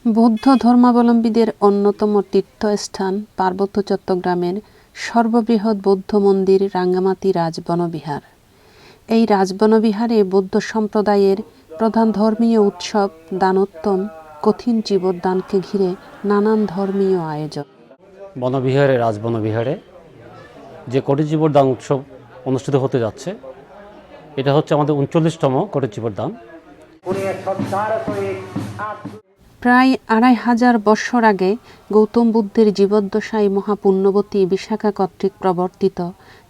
বৌদ্ধ ধর্মাবলম্বীদের অন্যতম তীর্থস্থান পার্বত্য চট্টগ্রামের সর্ববৃহৎ বৌদ্ধ মন্দির রাঙ্গামাটি রাজবনবিহার। এই রাজবনবিহারে বৌদ্ধ সম্প্রদায়ের প্রধান ধর্মীয় উৎসব দানোত্তম কঠিন জীবদানকে ঘিরে নানান ধর্মীয় আয়োজন। বনবিহারে রাজবনবিহারে যে কোটি জীবদান উৎসব অনুষ্ঠিত হতে যাচ্ছে, এটা হচ্ছে আমাদের 39তম কোটি জীবদান। প্রায় 2500 বৎসর আগে গৌতম বুদ্ধের জীবদ্দশায় মহাপুণ্যবতী বিশাখা কর্তৃক প্রবর্তিত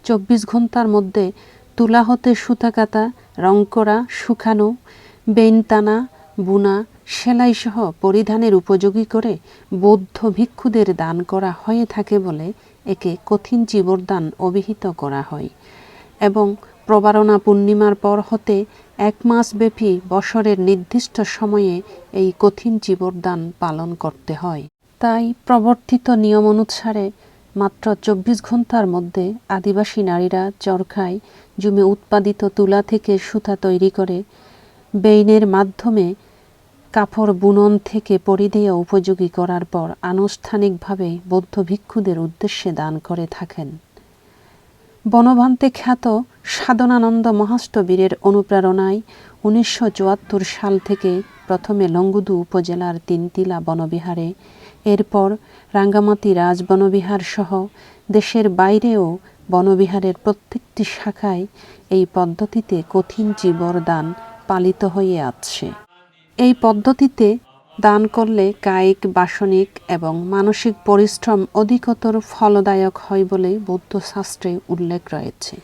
24 ঘণ্টার মধ্যে তুলা হতে সুতা কাটা, রং করা, শুকানো, বেইন টানা, বুনা, সেলাইসহ পরিধানের উপযোগী করে বৌদ্ধ ভিক্ষুদের দান করা হয়ে থাকে বলে একে কঠিন জীবদান অভিহিত করা হয় এবং প্রবারণা পূর্ণিমার পর হতে 1 মাস ব্যাপী বছরের নির্দিষ্ট সময়ে এই কঠিন জীবদান পালন করতে হয়। তাই প্রবর্তিত নিয়ম অনুসারে মাত্র 24 ঘণ্টার মধ্যে আদিবাসী নারীরা চরখায় জমে উৎপাদিত তুলা থেকে সুতা তৈরি করে বেইনের মাধ্যমে কাপড় বুনন থেকে পরিধেয় উপযোগী করার পর আনুষ্ঠানিকভাবে বৌদ্ধ ভিক্ষুদের উদ্দেশ্যে দান করে থাকেন। বনভান্তে খ্যাত সাধনানন্দ মহাষ্টবীরের অনুপ্রেরণায় 1974 সাল থেকে প্রথমে লংগুদু উপজেলার তিনটিলা বনবিহারে, এরপর রাঙ্গামাটি রাজবনবিহার সহ দেশের বাইরেও বনবিহারের প্রত্যেকটি শাখায় এই পদ্ধতিতে কঠিন জীবদান পালিত হয়ে আসছে। এই পদ্ধতিতে দান করলে কায়িক, বাসনিক এবং মানসিক পরিশ্রম অধিকতর ফলদায়ক হয় বলে বৌদ্ধ শাস্ত্রে উল্লেখ রয়েছে।